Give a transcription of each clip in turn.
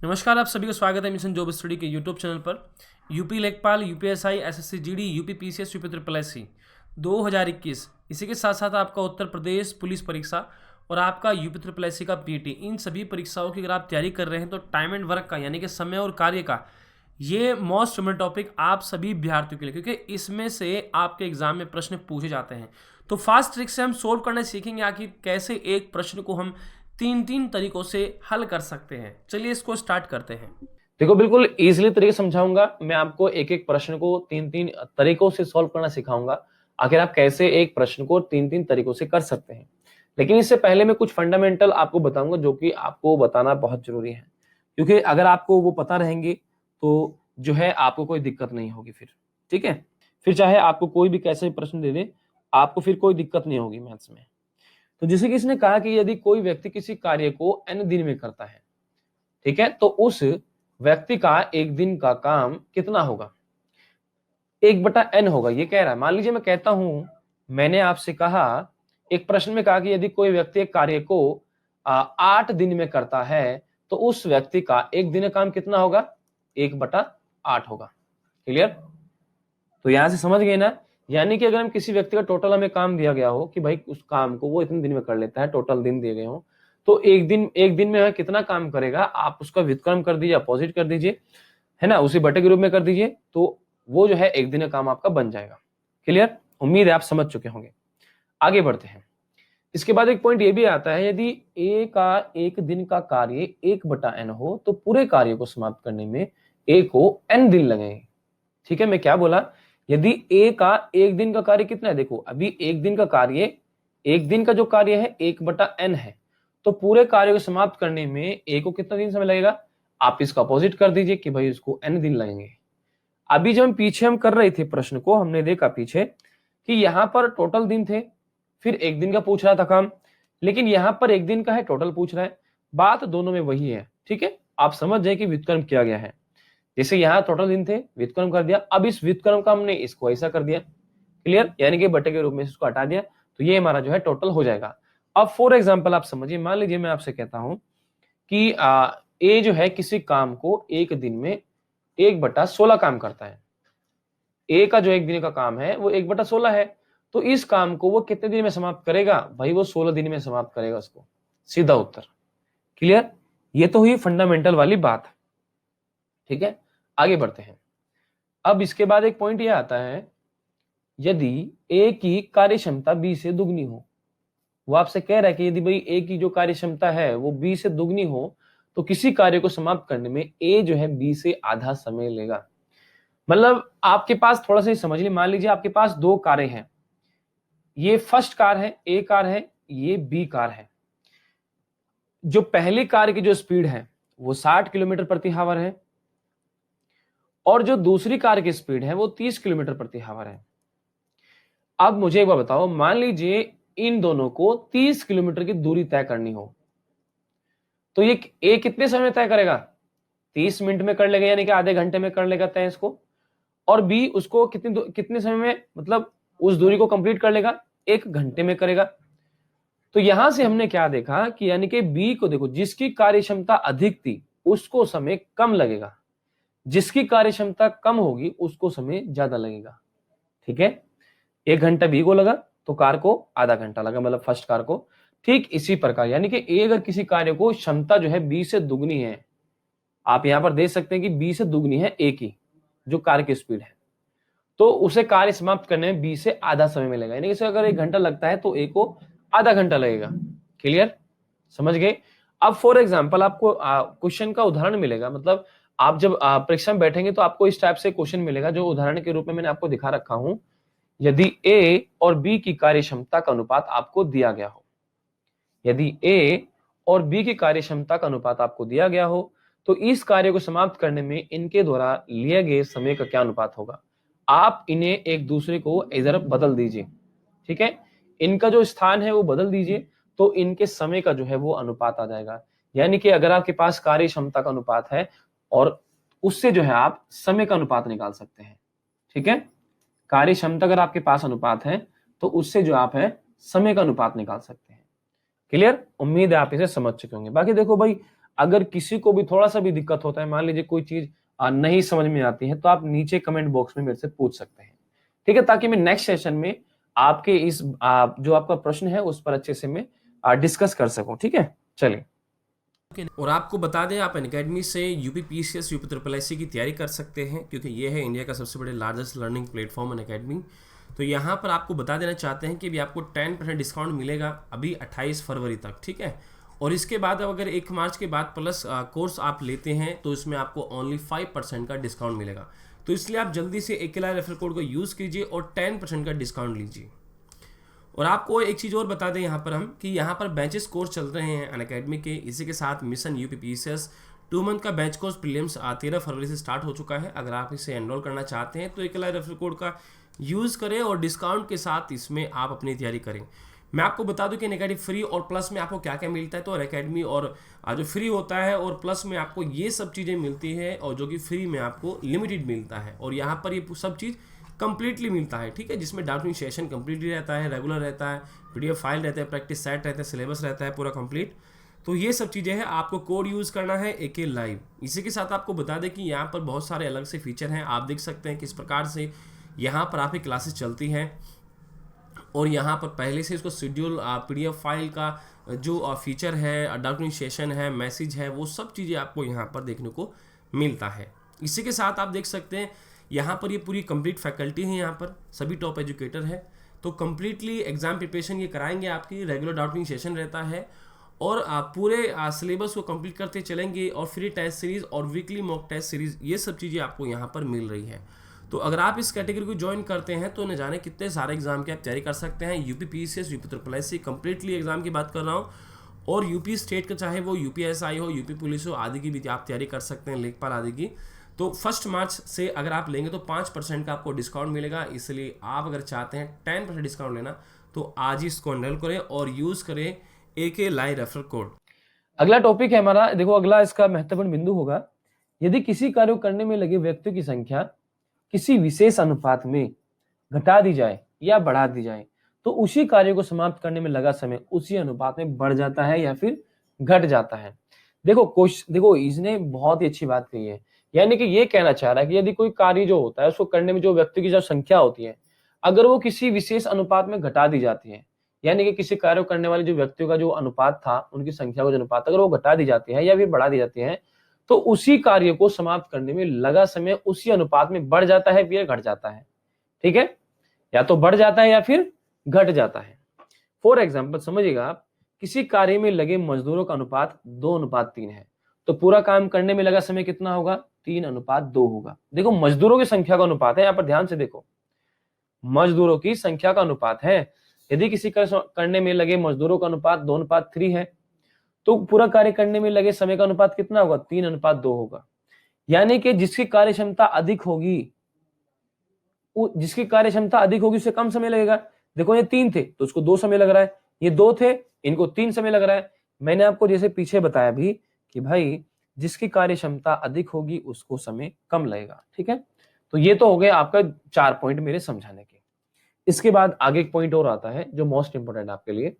नमस्कार, आप सभी का स्वागत है मिशन जॉब स्टडी के यूट्यूब चैनल पर। यूपी लेखपाल, UPSI, SSC GD, UP PCS, UP triple SC 2021, इसी के साथ साथ आपका उत्तर प्रदेश पुलिस परीक्षा और आपका यूपी ट्रिपल एससी का पीटी, इन सभी परीक्षाओं की अगर आप तैयारी कर रहे हैं तो टाइम एंड वर्क का यानी कि समय और कार्य का ये मोस्ट इम्पोर्टेंट टॉपिक आप सभी अभ्यर्थियों के लिए, क्योंकि इसमें से आपके एग्जाम में प्रश्न पूछे जाते हैं। तो फास्ट ट्रिक से हम सोल्व करना सीखेंगे आखिर कैसे एक प्रश्न को हम तीन तीन तरीकों से हल कर सकते हैं। चलिए इसको स्टार्ट करते हैं। देखो, बिल्कुल इजीली तरीके समझाऊंगा। मैं आपको एक एक प्रश्न को तीन तीन तरीकों से सॉल्व करना सिखाऊंगा। आखिर आप कैसे एक प्रश्न को तीन तीन तरीकों से कर सकते हैं। लेकिन इससे पहले मैं कुछ फंडामेंटल आपको बताऊंगा जो कि आपको बताना बहुत जरूरी है, क्योंकि अगर आपको वो पता रहेंगे तो जो है आपको कोई दिक्कत नहीं होगी फिर। ठीक है, फिर चाहे आपको कोई भी कैसे भी प्रश्न दे दे, आपको फिर कोई दिक्कत नहीं होगी मैथ्स में। तो जैसे कि इसने कहा कि यदि कोई व्यक्ति किसी कार्य को n दिन में करता है, ठीक है, तो उस व्यक्ति का एक दिन का काम कितना होगा? 1/n होगा, ये कह रहा है। मान लीजिए मैं कहता हूं, मैंने आपसे कहा, एक प्रश्न में कहा कि यदि कोई व्यक्ति एक कार्य को 8 दिन में करता है तो उस व्यक्ति का एक दिन का काम कितना होगा? 1/8 होगा। क्लियर? तो यहां से समझ गए ना। यानी कि अगर हम किसी व्यक्ति का टोटल हमें काम दिया गया हो कि भाई उस काम को वो इतने दिन में कर लेता है, टोटल दिन दिए गए हो, तो एक दिन में वह कितना काम करेगा, आप उसका व्युत्क्रम कर दीजिए, अपोजिट कर दीजिए, है ना, उसी बटे के रूप में कर दीजिए, तो वो जो है एक दिन का काम आपका बन जाएगा। क्लियर? उम्मीद है आप समझ चुके होंगे। आगे बढ़ते हैं। इसके बाद एक पॉइंट ये भी आता है, यदि ए का एक दिन का कार्य 1/n हो तो पूरे कार्य को समाप्त करने में ए को n दिन लगेंगे। ठीक है, मैं क्या बोला? यदि ए का एक दिन का कार्य कितना है, देखो अभी एक दिन का कार्य, एक दिन का जो कार्य है 1/n है, तो पूरे कार्य को समाप्त करने में ए को कितना दिन समय लगेगा? आप इसका अपोजिट कर दीजिए कि भाई इसको n दिन लगेंगे। अभी जब हम कर रहे थे प्रश्न को, हमने देखा पीछे कि यहां पर टोटल दिन थे, फिर एक दिन का पूछ रहा था काम, लेकिन यहां पर एक दिन का है, टोटल पूछ रहा है। बात दोनों में वही है। ठीक है, आप समझ जाए कि व्युत्क्रम किया गया है। जैसे यहाँ टोटल दिन थे, व्युत्क्रम कर दिया, अब इस व्युत्क्रम का हमने इसको ऐसा कर दिया। क्लियर? यानी कि बटे के रूप में इसको हटा दिया, तो ये हमारा जो है टोटल हो जाएगा। अब फॉर एग्जांपल आप समझिए, मान लीजिए मैं आपसे कहता हूं कि ए जो है किसी काम को एक दिन में 1/16 काम करता है। ए का जो एक दिन का काम है वो 1/16 है, तो इस काम को वो कितने दिन में समाप्त करेगा? भाई वो 16 दिन में समाप्त करेगा उसको। सीधा उत्तर। क्लियर? ये तो हुई फंडामेंटल वाली बात। ठीक है, आगे बढ़ते हैं। अब इसके बाद एक पॉइंट यह आता है, यदि ए की कार्य क्षमता बी से दुगनी हो। वो आपसे कह रहा है कि यदि भाई ए की जो कार्य क्षमता है वो बी से दुगनी हो तो किसी कार्य को समाप्त करने में ए जो है बी से आधा समय लेगा। मतलब आपके पास थोड़ा सा ही समझ लीजिए, मान लीजिए आपके पास दो कारें हैं, ये फर्स्ट कार है, ए कार है, ये बी कार है। जो पहली कार की जो स्पीड है वो 60 किलोमीटर प्रति हावर है, और जो दूसरी कार की स्पीड है वो 30 किलोमीटर प्रति हावर है। अब मुझे एक बार बताओ, मान लीजिए इन दोनों को 30 किलोमीटर की दूरी तय करनी हो, तो ये ए कितने समय में तय करेगा? 30 मिनट में कर लेगा, यानी कि आधे घंटे में कर लेगा तय इसको। और बी उसको कितने समय में, मतलब उस दूरी को कंप्लीट कर लेगा, 1 घंटे में करेगा। तो यहां से हमने क्या देखा कि यानी कि बी को देखो, जिसकी कार्य क्षमता अधिक थी उसको समय कम लगेगा, जिसकी कार्य क्षमता कम होगी उसको समय ज्यादा लगेगा। ठीक है, 1 घंटा बी को लगा तो कार को आधा घंटा लगा, मतलब फर्स्ट कार को। ठीक इसी प्रकार यानी कि ए अगर किसी कार्य को क्षमता जो है बी से दुगनी है, आप यहां पर देख सकते हैं कि बी से दुगनी है ए की जो कार की स्पीड है, तो उसे कार्य समाप्त करने में बी से आधा समय मिलेगा। यानी कि अगर 1 घंटा लगता है तो ए को आधा घंटा लगेगा। क्लियर? समझ गए? अब फॉर एग्जाम्पल आपको क्वेश्चन का उदाहरण मिलेगा, मतलब आप जब परीक्षा में बैठेंगे तो आपको इस टाइप से क्वेश्चन मिलेगा जो उदाहरण के रूप में मैंने आपको दिखा रखा हूं। यदि ए और बी की कार्य क्षमता का अनुपात आपको दिया गया हो, यदि ए और बी की कार्य क्षमता का अनुपात आपको दिया गया हो, तो इस कार्य को समाप्त करने में इनके द्वारा लिए गए समय का क्या अनुपात होगा? आप इन्हें एक दूसरे को इधर बदल दीजिए। ठीक है, इनका जो स्थान है वो बदल दीजिए, तो इनके समय का जो है वो अनुपात आ जाएगा। यानी कि अगर आपके पास कार्य क्षमता का अनुपात है और उससे जो है आप समय का अनुपात निकाल सकते हैं। ठीक है, कार्य क्षमता अगर आपके पास अनुपात है तो उससे जो आप है समय का अनुपात निकाल सकते हैं। क्लियर? उम्मीद है आप इसे समझ चुके होंगे। बाकी देखो भाई, अगर किसी को भी थोड़ा सा भी दिक्कत होता है, मान लीजिए कोई चीज नहीं समझ में आती है, तो आप नीचे कमेंट बॉक्स में मेरे से पूछ सकते हैं, ठीक है, ताकि मैं नेक्स्ट सेशन में आपके इस जो आपका प्रश्न है उस पर अच्छे से मैं डिस्कस कर सकूं, ठीक है। चलिए, और आपको बता दें, आप अनअकैडमी से UP PCS UP triple SC की तैयारी कर सकते हैं, क्योंकि ये है इंडिया का सबसे बड़े लार्जेस्ट लर्निंग प्लेटफॉर्म अनअकैडमी। तो यहाँ पर आपको बता देना चाहते हैं कि अभी आपको 10% डिस्काउंट मिलेगा अभी 28 फरवरी तक, ठीक है। और इसके बाद अगर 1 मार्च के बाद प्लस कोर्स आप लेते हैं तो इसमें आपको ओनली 5% का डिस्काउंट मिलेगा। तो इसलिए आप जल्दी से अकेला रेफर कोड को यूज़ कीजिए और 10% का डिस्काउंट लीजिए। और आपको एक चीज़ और बता दें यहाँ पर हम कि यहाँ पर बैचेस कोर्स चल रहे हैं अनअकैडमी के। इसी के साथ मिशन यूपी पीसीएस 2 मंथ का बैच कोर्स प्रीलिम्स 13 फरवरी से स्टार्ट हो चुका है। अगर आप इसे एनरोल करना चाहते हैं तो अकेला रेफर कोड का यूज़ करें और डिस्काउंट के साथ इसमें आप अपनी तैयारी करें। मैं आपको बता दूं कि अनअकैडमी फ्री और प्लस में आपको क्या क्या मिलता है। तो अनअकैडमी और जो फ्री होता है और प्लस में आपको ये सब चीज़ें मिलती है, और जो कि फ्री में आपको लिमिटेड मिलता है, और यहाँ पर ये सब चीज़ कंप्लीटली मिलता है, ठीक है, जिसमें डाउटिंग सेशन कंप्लीटली रहता है, रेगुलर रहता है, पीडीएफ फाइल रहता है, प्रैक्टिस सेट रहता है, सिलेबस रहता है पूरा कंप्लीट। तो ये सब चीज़ें हैं। आपको कोड यूज़ करना है एके लाइव। इसी के साथ आपको बता दें कि यहाँ पर बहुत सारे अलग से फीचर हैं। आप देख सकते हैं किस प्रकार से यहाँ पर आपकी क्लासेस चलती हैं, और यहाँ पर पहले से इसको शेड्यूल पीडीएफ फाइल का जो फीचर है, डाउटिंग सेशन है, मैसेज है, वो सब चीज़ें आपको यहाँ पर देखने को मिलता है। इसी के साथ आप देख सकते हैं यहाँ पर ये पूरी कंप्लीट फैकल्टी है, यहाँ पर सभी टॉप एजुकेटर है। तो कंप्लीटली एग्जाम प्रिपरेशन ये कराएंगे आपकी, रेगुलर डाउटिंग सेशन रहता है, और आप पूरे सिलेबस को कंप्लीट करते चलेंगे, और फ्री टेस्ट सीरीज और वीकली मॉक टेस्ट सीरीज, ये सब चीज़ें आपको यहाँ पर मिल रही है। तो अगर आप इस कैटेगरी को ज्वाइन करते हैं तो न जाने कितने सारे एग्जाम की आप तैयारी कर सकते हैं। UP PCS, UP triple SC completely exam की बात कर रहा हूँ, और यूपी स्टेट का चाहे वो यूपीएसआई हो, यूपी पुलिस हो, आदि की भी आप तैयारी कर सकते हैं, लेखपाल आदि की। तो 1 मार्च से अगर आप लेंगे तो 5% का आपको डिस्काउंट मिलेगा। इसलिए आप अगर चाहते हैं 10% डिस्काउंट लेना तो आज ही इसको एनरोल करें और यूज़ करें एके लाइव रेफरल कोड। अगला टॉपिक है हमारा, देखो अगला इसका महत्वपूर्ण बिंदु होगा, यदि किसी कार्य को करने में लगे व्यक्तियों की संख्या किसी विशेष अनुपात में घटा दी जाए या बढ़ा दी जाए तो उसी कार्य को समाप्त करने में लगा समय उसी अनुपात में बढ़ जाता है या फिर घट जाता है। देखो इसने बहुत ही अच्छी बात कही है, यानी कि ये कहना चाह रहा है कि यदि कोई कार्य जो होता है उसको करने में जो व्यक्ति की जो संख्या होती है, अगर वो किसी विशेष अनुपात में घटा दी जाती है, यानी कि किसी कार्य को करने वाले जो व्यक्तियों का जो अनुपात था, उनकी संख्या का जो अनुपात अगर वो घटा दी जाती है या फिर बढ़ा दी जाती है, तो उसी कार्य को समाप्त करने में लगा समय उसी अनुपात में बढ़ जाता है या घट जाता है, ठीक है, या तो बढ़ जाता है या फिर घट जाता है। फॉर एग्जाम्पल समझिएगा आप, किसी कार्य में लगे मजदूरों का अनुपात 2:3 है, तो पूरा काम करने में लगा समय कितना होगा? 3:2 होगा। देखो मजदूरों की संख्या का अनुपात है, यहाँ पर ध्यान से देखो, मजदूरों की संख्या का अनुपात है। यदि किसी करने में लगे मजदूरों का अनुपात 2:3 है, तो पूरा कार्य करने में लगे समय का अनुपात कितना होगा? 3:2 होगा। यानी कि जिसकी कार्य क्षमता अधिक होगी उसे कम समय लगेगा। देखो ये 3 थे तो उसको 2 समय लग रहा है, ये 2 थे इनको 3 समय लग रहा है। मैंने आपको जैसे पीछे बताया भी कि भाई जिसकी कार्य क्षमता अधिक होगी उसको समय कम लगेगा, ठीक है। तो ये तो हो गया आपका 4 पॉइंट मेरे समझाने के। इसके बाद आगे एक पॉइंट और आता है जो मोस्ट इंपोर्टेंट आपके लिए।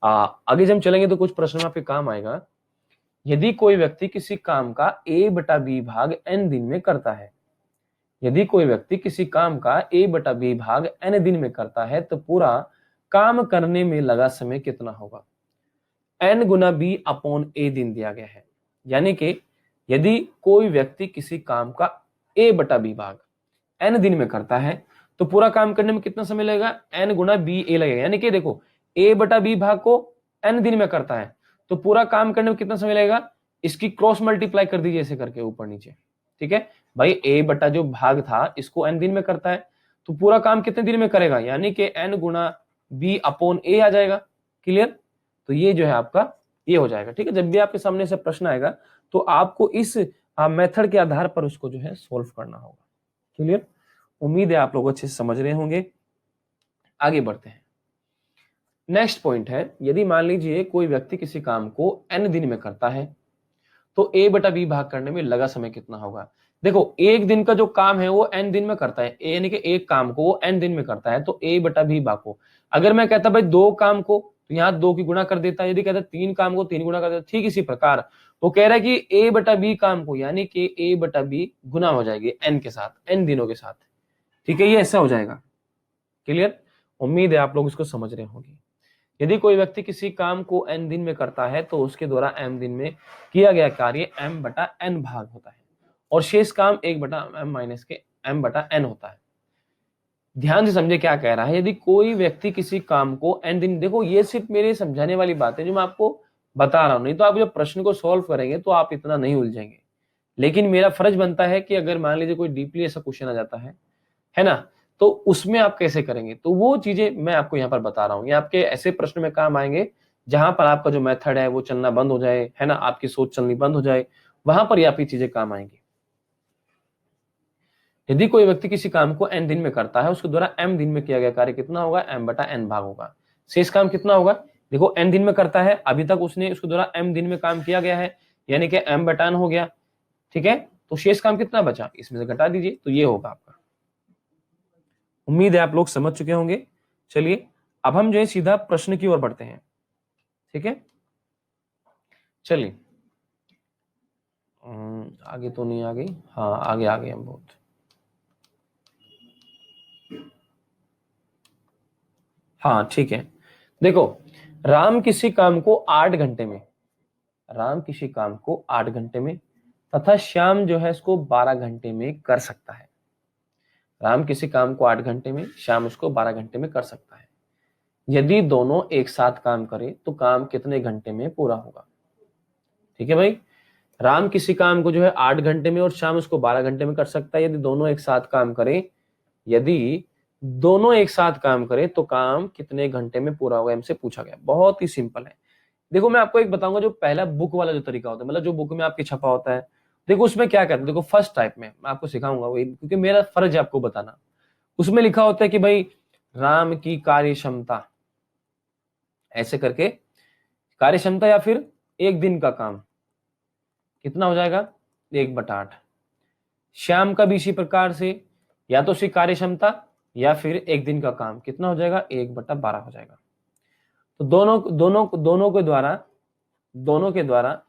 आगे जब हम चलेंगे तो कुछ प्रश्न में आपके काम आएगा। यदि कोई व्यक्ति किसी काम का a/b भाग n दिन में करता है, यदि कोई व्यक्ति किसी काम का a/b भाग n दिन में करता है तो पूरा काम करने में लगा समय कितना होगा? n Guna b upon a दिन दिया गया है, यानी कि यदि कोई व्यक्ति किसी काम का a/b भाग n दिन में करता है तो पूरा काम करने में कितना समय लगेगा? n गुना b a लगेगा। यानी कि देखो a/b भाग को n दिन में करता है तो पूरा काम करने में कितना समय लगेगा? इसकी क्रॉस मल्टीप्लाई कर दीजिए ऐसे करके ऊपर नीचे, ठीक है भाई। a बटा जो भाग था इसको n दिन में करता है तो पूरा काम कितने दिन में करेगा? यानी कि n Guna b upon a आ जाएगा। क्लियर? तो ये जो है आपका ये हो जाएगा, ठीक है। जब भी आपके सामने से प्रश्न आएगा तो आपको इस मेथड के आधार पर उसको जो है सोल्व करना होगा। क्लियर? उम्मीद है आप लोग अच्छे से समझ रहे होंगे। आगे बढ़ते हैं। नेक्स्ट पॉइंट है, यदि मान लीजिए कोई व्यक्ति किसी काम को n दिन में करता है तो a/b भाग करने में लगा समय कितना होगा? देखो एक दिन का जो काम है वो n दिन में करता है, यानी कि एक काम को वो n दिन में करता है तो a/b भाग को अगर मैं कहता भाई 2 काम को तो यहाँ 2 की गुणा कर देता, यदि कहता 3 काम को 3 गुणा कर देता। ठीक इसी प्रकार वो कह रहा है कि ए बटा बी काम को, यानी कि ए बटा बी गुना हो जाएगी एन के साथ, एन दिनों के साथ। ठीक है, ये ऐसा हो जाएगा। क्लियर? उम्मीद है आप लोग इसको समझ रहे होंगे। यदि कोई व्यक्ति किसी काम को n दिन में करता है तो उसके द्वारा m दिन में किया गया कार्य m बटा n भाग होता है और शेष काम 1 बटा m माइनस के m बटा n होता है। ध्यान से समझे क्या कह रहा है। यदि कोई व्यक्ति किसी काम को n दिन, देखो ये सिर्फ मेरे समझाने वाली बात है जो मैं आपको बता रहा हूं, नहीं तो आप जब प्रश्न को सॉल्व करेंगे तो आप इतना नहीं उलझेंगे। लेकिन मेरा फर्ज बनता है कि अगर मान लीजिए कोई डीपली ऐसा क्वेश्चन आ जाता है ना, तो उसमें आप कैसे करेंगे, तो वो चीजें मैं आपको यहाँ पर बता रहा हूँ। ये आपके ऐसे प्रश्न में काम आएंगे जहां पर आपका जो मेथड है वो चलना बंद हो जाए, है ना, आपकी सोच चलनी बंद हो जाए, वहां पर ये आपकी चीजें काम आएंगी। यदि कोई व्यक्ति किसी काम को n दिन में करता है, उसके द्वारा m दिन में किया गया कार्य कितना होगा, m बटा n भाग होगा। शेष काम कितना होगा, देखो n दिन में करता है, अभी तक उसने उसके द्वारा m दिन में काम किया गया है, यानी कि m बटा n हो गया। ठीक है, तो शेष काम कितना बचा, इसमें से घटा दीजिए, तो ये होगा आपका। उम्मीद है आप लोग समझ चुके होंगे। चलिए अब हम जो है सीधा प्रश्न की ओर बढ़ते हैं। ठीक है, चलिए आगे तो नहीं आ गई, हाँ आगे आ गए हम बहुत। हाँ ठीक है, देखो राम किसी काम को 8 घंटे में, राम किसी काम को 8 घंटे में तथा श्याम जो है इसको 12 घंटे में कर सकता है। राम किसी काम को 8 घंटे में, श्याम उसको 12 घंटे में कर सकता है। यदि दोनों एक साथ काम करें तो काम कितने घंटे में पूरा होगा। ठीक है भाई, राम किसी काम को जो है 8 घंटे में और श्याम उसको 12 घंटे में कर सकता है। यदि दोनों एक साथ काम करें, यदि दोनों एक साथ काम करें तो काम कितने घंटे में पूरा होगा, हमसे पूछा गया। बहुत ही सिंपल है। देखो मैं आपको एक बताऊंगा, जो पहला बुक वाला जो तरीका होता है, मतलब जो बुक में आपके छपा होता है, देखो उसमें क्या कहते हैं, देखो फर्स्ट टाइप में मैं आपको सिखाऊंगा वही, क्योंकि मेरा फर्ज है आपको बताना। उसमें लिखा होता है कि भाई राम की कार्य क्षमता, ऐसे करके कार्य क्षमता या फिर एक दिन का काम कितना हो जाएगा, 1/8। श्याम का भी इसी प्रकार से, या तो उसकी कार्य क्षमता या फिर एक दिन का काम कितना हो जाएगा, 1/12 हो जाएगा। तो दोनों के द्वारा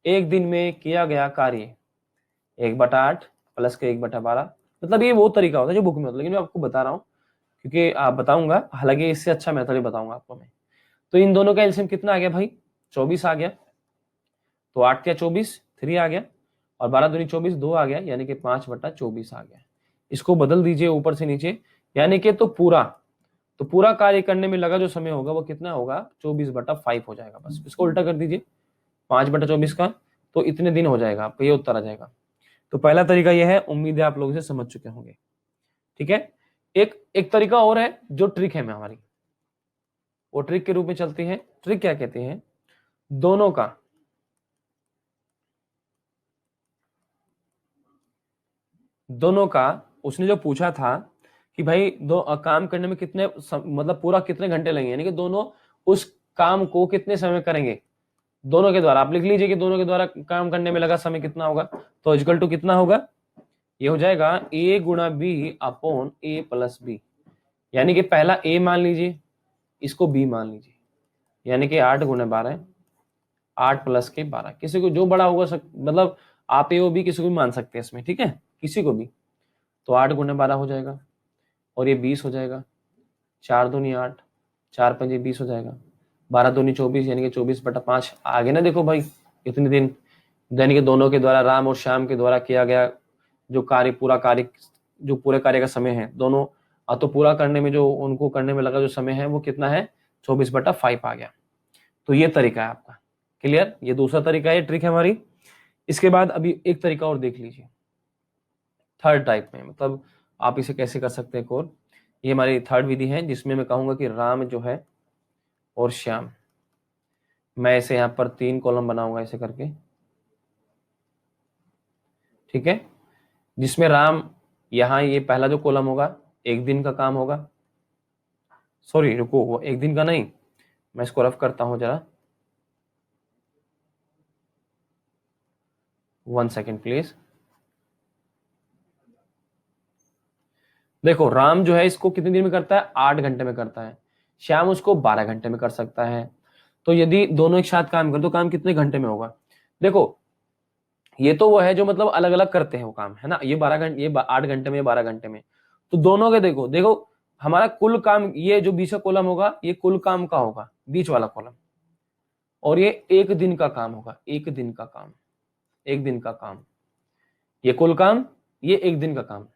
एक दिन में किया गया कार्य 1/8 प्लस के 1/12, मतलब ये वो तरीका होता है जो बुक में होता है, लेकिन मैं आपको बता रहा हूँ क्योंकि आप बताऊंगा, हालांकि इससे अच्छा मेथड ही बताऊंगा आपको मैं। तो इन दोनों का एलसीएम कितना आ गया भाई, 24 आ गया। तो 8 क्या 24, 3 आ गया, और 12 दूनी 24, 2 आ गया, यानी कि 5/24 आ गया। इसको बदल दीजिए ऊपर से नीचे, यानी कि तो पूरा कार्य करने में लगा जो समय होगा वो कितना होगा, 24/5 हो जाएगा। बस इसको उल्टा कर दीजिए, 5/24 का, तो इतने दिन हो जाएगा आपका, ये उत्तर आ जाएगा। तो पहला तरीका यह है, उम्मीद है आप लोग इसे समझ चुके होंगे। ठीक है, एक तरीका और है जो ट्रिक है में हमारी, वो ट्रिक के रूप में चलती है। ट्रिक क्या कहते हैं, दोनों का उसने जो पूछा था कि भाई दो काम करने में कितने मतलब पूरा कितने घंटे लगेंगे, यानी कि दोनों उस काम को कितने समय में करेंगे, दोनों के द्वारा। आप लिख लीजिए कि दोनों के द्वारा काम करने में लगा समय कितना होगा, तो इक्वल टू कितना होगा, ये हो जाएगा a गुणा b upon a plus b. यानी कि पहला a मान लीजिए, इसको b मान लीजिए, यानी कि 8 गुणा 12, 8 प्लस के 12, किसी को जो बड़ा होगा मतलब आप a और b किसी को भी मान सकते हैं इसमें, ठीक है, किसी को भी। तो 8 गुणा 12 हो जाएगा और ये 20 हो जाएगा, 4 दूनी 8, 4 पंजे 20 हो जाएगा, 12 दूनी 24, यानी कि 24/5 आगे ना। देखो भाई इतने दिन, यानी कि दोनों के द्वारा, राम और श्याम के द्वारा किया गया जो कार्य, पूरा कार्य, जो पूरे कार्य का समय है दोनों, तो पूरा करने में जो उनको करने में लगा जो समय है वो कितना है, 24/5 आ गया। तो ये तरीका है आपका। क्लियर, ये दूसरा तरीका है, ट्रिक है हमारी। इसके बाद अभी एक तरीका और देख लीजिए, थर्ड टाइप में, मतलब आप इसे कैसे कर सकते हैं और, ये हमारी थर्ड विधि है जिसमें मैं कहूंगा कि राम जो है और श्याम, मैं इसे यहां पर 3 कॉलम बनाऊंगा ऐसे करके, ठीक है, जिसमें राम, यहां ये पहला जो कॉलम होगा एक दिन का काम होगा, सॉरी रुको, वो एक दिन का नहीं, मैं इसको रफ करता हूं जरा, 1 सेकेंड प्लीज। देखो राम जो है इसको कितने दिन में करता है, 8 घंटे में करता है, श्याम उसको 12 घंटे में कर सकता है। तो यदि दोनों एक साथ काम कर तो काम कितने घंटे में होगा, देखो ये तो वो है जो मतलब अलग अलग करते हैं वो काम, है ना, ये 12 घंटे, ये 8 घंटे में, 12 घंटे में। तो दोनों के देखो देखो हमारा कुल काम, ये जो बीच का कॉलम होगा ये कुल काम का होगा, बीच वाला कॉलम, और ये एक दिन का काम होगा, एक दिन का काम, एक दिन का काम, ये कुल काम, ये एक दिन का काम।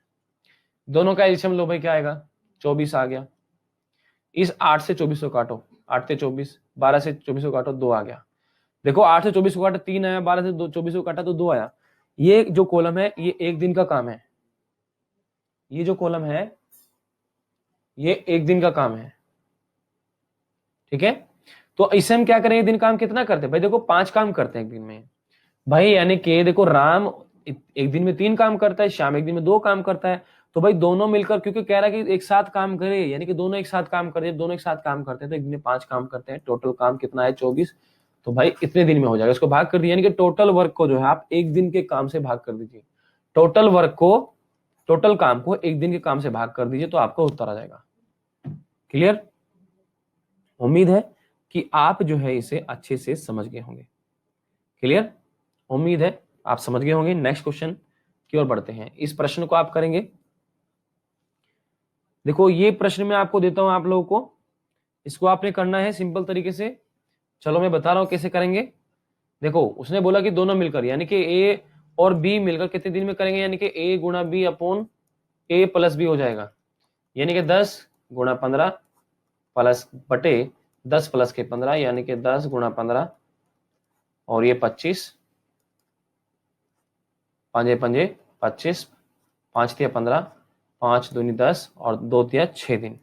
दोनों का एलसीएम लो भाई, क्या आएगा, 24 आ गया। इस 8 से 24 को काटो, 8 से 24, 12 से 24 को काटो, 2 आ गया। देखो 8 से 24 को काटा 3 आया, 12 से 24 को काटा तो 2 आया। ये जो कॉलम है ये एक दिन का काम है, ये जो कॉलम है ये एक दिन का काम है, ठीक है। तो इससे हम क्या करेंगे, दिन काम कितना करते हैं भाई, देखो 5 काम करते हैं एक दिन में भाई, यानी कि देखो राम एक दिन में 3 काम करता है, श्याम एक दिन में 2 काम करता है। तो भाई दोनों मिलकर, क्योंकि कह रहा है कि एक साथ काम करे, यानी कि दोनों एक साथ काम करते हैं, दोनों एक साथ काम करते हैं तो एक दिन में 5 काम करते हैं, टोटल काम कितना है 24। तो भाई इतने दिन में हो जाएगा, इसको भाग कर दिया, यानी कि टोटल वर्क को जो है आप एक दिन के काम से भाग कर दीजिए, टोटल वर्क को, टोटल काम को एक दिन के काम से भाग कर दीजिए तो आपका उत्तर आ जाएगा। क्लियर, उम्मीद है कि आप जो है इसे अच्छे से समझ गए होंगे। क्लियर, उम्मीद है आप समझ गए होंगे। नेक्स्ट क्वेश्चन की ओर बढ़ते हैं। इस प्रश्न को आप करेंगे, देखो ये प्रश्न मैं आपको देता हूं आप लोगों को, इसको आपने करना है सिंपल तरीके से। चलो मैं बता रहा हूं कैसे करेंगे। देखो उसने बोला कि दोनों मिलकर, यानी कि ए और बी मिलकर कितने दिन में करेंगे, यानी कि ए गुणा बी अपॉन ए प्लस बी हो जाएगा, यानी कि 10 गुणा 15 प्लस बटे 10 प्लस के 15, यानी कि 10 गुणा 15 और ये 25, 5 पंजे 25, 5 तिया 15, 5 दूनी 10 और 2 तिया 6 दिन,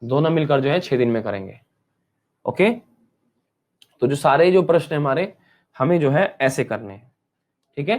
दोनों मिलकर जो है 6 दिन में करेंगे। ओके, तो जो सारे जो प्रश्न हमारे हमें जो है ऐसे करने हैं, ठीक है।